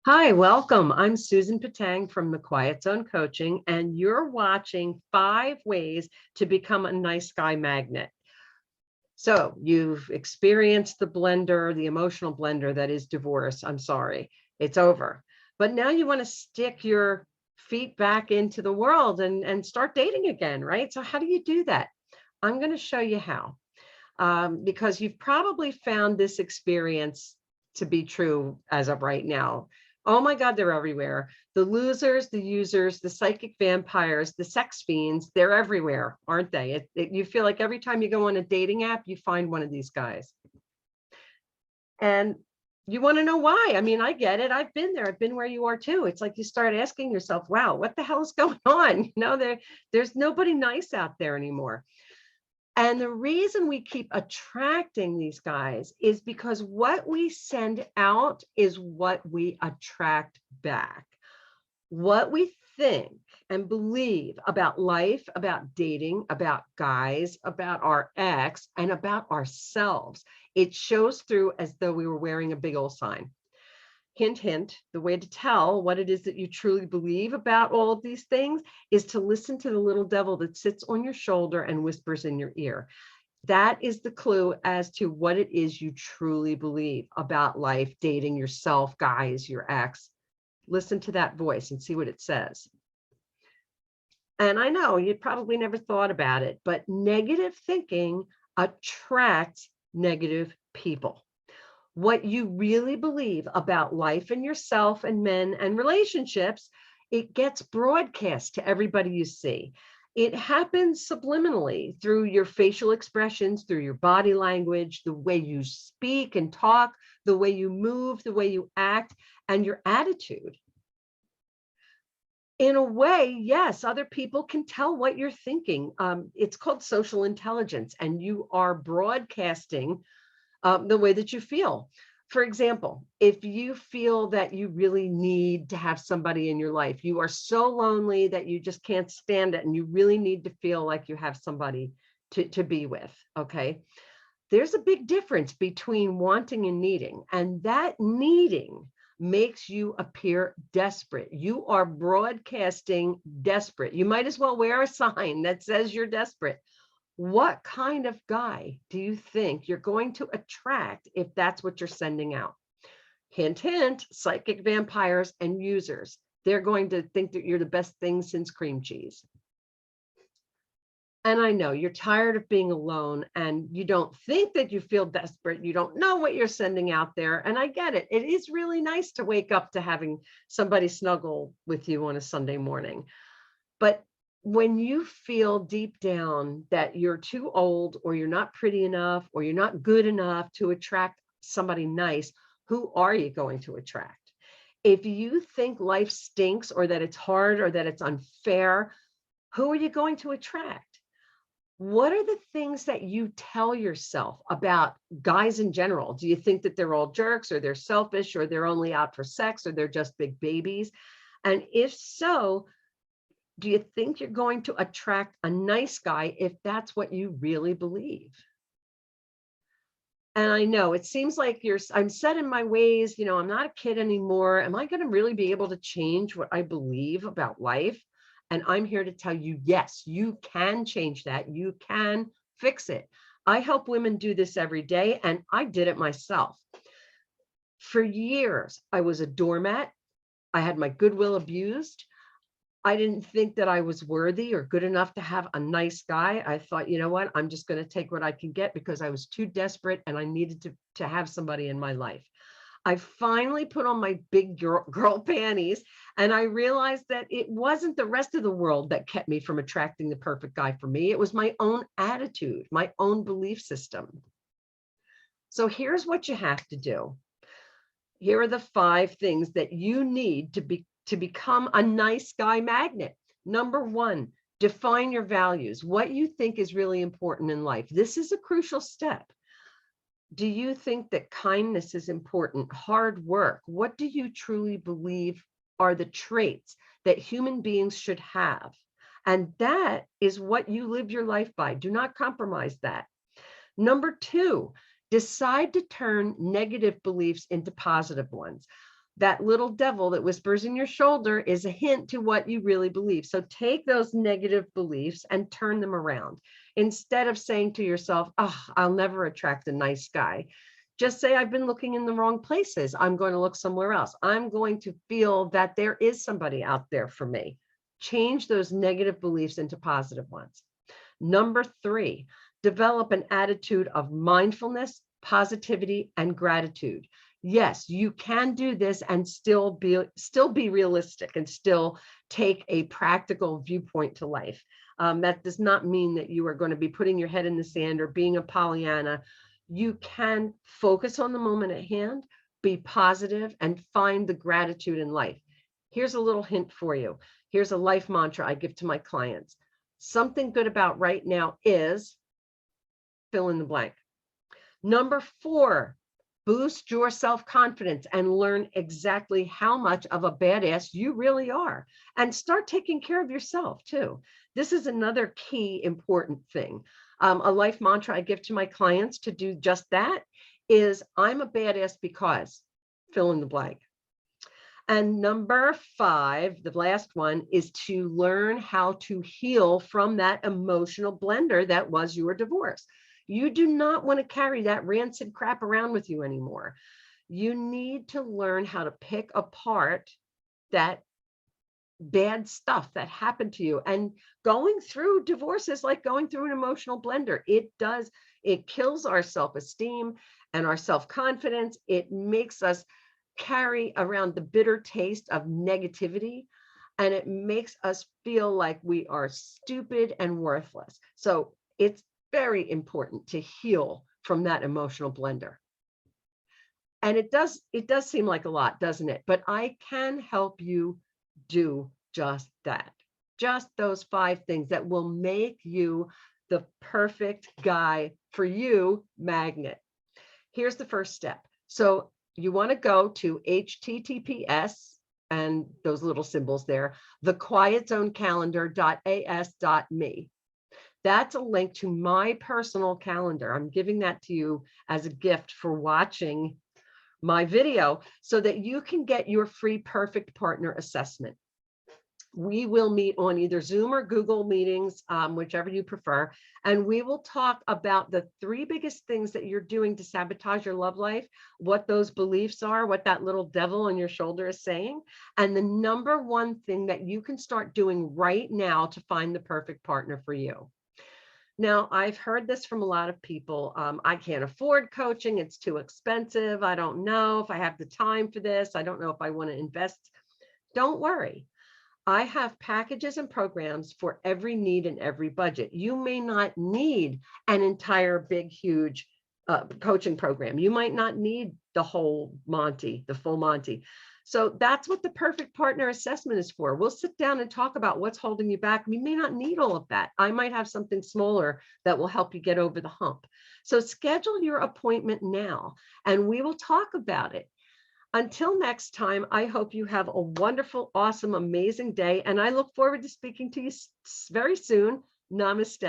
Hi, welcome. I'm Susan Patang from the Quiet Zone Coaching, and you're watching 5 ways to become a nice guy magnet. So you've experienced the blender, the emotional blender that is divorce. I'm sorry, it's over. But now you want to stick your feet back into the world and start dating again, right? So how do you do that? I'm going to show you how, because you've probably found this experience to be true as of right now. Oh my God, they're everywhere. The losers, the users, the psychic vampires, the sex fiends, they're everywhere, aren't they? You feel like every time you go on a dating app, you find one of these guys. And you want to know why. I mean, I get it. I've been there. I've been where you are too. It's like you start asking yourself, wow, what the hell is going on? There's nobody nice out there anymore. And the reason we keep attracting these guys is because what we send out is what we attract back. What we think and believe about life, about dating, about guys, about our ex, and about ourselves, it shows through as though we were wearing a big old sign. Hint, hint, the way to tell what it is that you truly believe about all of these things is to listen to the little devil that sits on your shoulder and whispers in your ear. That is the clue as to what it is you truly believe about life, dating, yourself, guys, your ex. Listen to that voice and see what it says. And I know you probably never thought about it, but negative thinking attracts negative people. What you really believe about life and yourself and men and relationships, it gets broadcast to everybody you see. It happens subliminally through your facial expressions, through your body language, the way you speak and talk, the way you move, the way you act, and your attitude. In a way, yes, other people can tell what you're thinking. It's called social intelligence, and you are broadcasting the way that you feel. For example, if you feel that you really need to have somebody in your life, you are so lonely that you just can't stand it, and you really need to feel like you have somebody to be with, okay? There's a big difference between wanting and needing, and that needing makes you appear desperate. You are broadcasting desperate. You might as well wear a sign that says you're desperate. What kind of guy do you think you're going to attract if that's what you're sending out? Hint, hint, psychic vampires and users. They're going to think that you're the best thing since cream cheese. And I know you're tired of being alone and you don't think that you feel desperate. You don't know what you're sending out there. And I get it. It is really nice to wake up to having somebody snuggle with you on a Sunday morning. But when you feel deep down that you're too old or you're not pretty enough or you're not good enough to attract somebody nice, who are you going to attract? If you think life stinks or that it's hard or that it's unfair, who are you going to attract? What are the things that you tell yourself about guys in general? Do you think that they're all jerks or they're selfish or they're only out for sex or they're just big babies? And if so, do you think you're going to attract a nice guy if that's what you really believe? And I know it seems like I'm set in my ways, I'm not a kid anymore. Am I going to really be able to change what I believe about life? And I'm here to tell you, yes, you can change that. You can fix it. I help women do this every day, and I did it myself. For years, I was a doormat. I had my goodwill abused. I didn't think that I was worthy or good enough to have a nice guy. I thought, you know what, I'm just going to take what I can get because I was too desperate and I needed to have somebody in my life. I finally put on my big girl panties and I realized that it wasn't the rest of the world that kept me from attracting the perfect guy for me. It was my own attitude, my own belief system. So here's what you have to do. Here are the 5 things that you need to become a nice guy magnet. Number 1, define your values, what you think is really important in life. This is a crucial step. Do you think that kindness is important? Hard work? What do you truly believe are the traits that human beings should have? And that is what you live your life by. Do not compromise that. Number 2, decide to turn negative beliefs into positive ones. That little devil that whispers in your shoulder is a hint to what you really believe. So take those negative beliefs and turn them around. Instead of saying to yourself, oh, I'll never attract a nice guy, just say, I've been looking in the wrong places. I'm going to look somewhere else. I'm going to feel that there is somebody out there for me. Change those negative beliefs into positive ones. Number 3, develop an attitude of mindfulness, positivity, and gratitude. Yes, you can do this and still be realistic and still take a practical viewpoint to life. That does not mean that you are going to be putting your head in the sand or being a Pollyanna. You can focus on the moment at hand, be positive, and find the gratitude in life. Here's a little hint for you. Here's a life mantra I give to my clients. Something good about right now is fill in the blank. Number 4, boost your self-confidence and learn exactly how much of a badass you really are, and start taking care of yourself too. This is another key important thing. A life mantra I give to my clients to do just that is, I'm a badass because fill in the blank. And number 5, the last one, is to learn how to heal from that emotional blender that was your divorce. You do not want to carry that rancid crap around with you anymore. You need to learn how to pick apart that bad stuff that happened to you. And going through divorce is like going through an emotional blender. It kills our self-esteem and our self-confidence. It makes us carry around the bitter taste of negativity, and it makes us feel like we are stupid and worthless. So it's very important to heal from that emotional blender. And it does seem like a lot, doesn't it? But I can help you do just that. Just those 5 things that will make you the perfect guy for you magnet. Here's the first step. So you want to go to https and those little symbols there, thequietzonecalendar.as.me. That's a link to my personal calendar. I'm giving that to you as a gift for watching my video so that you can get your free perfect partner assessment. We will meet on either Zoom or Google meetings, whichever you prefer. And we will talk about the 3 biggest things that you're doing to sabotage your love life, what those beliefs are, what that little devil on your shoulder is saying, and the number 1 thing that you can start doing right now to find the perfect partner for you. Now, I've heard this from a lot of people. I can't afford coaching. It's too expensive. I don't know if I have the time for this. I don't know if I want to invest. Don't worry. I have packages and programs for every need and every budget. You may not need an entire big, huge coaching program. You might not need the whole Monty, the full Monty. So that's what the perfect partner assessment is for. We'll sit down and talk about what's holding you back. We may not need all of that. I might have something smaller that will help you get over the hump. So schedule your appointment now, and we will talk about it. Until next time, I hope you have a wonderful, awesome, amazing day, and I look forward to speaking to you very soon. Namaste.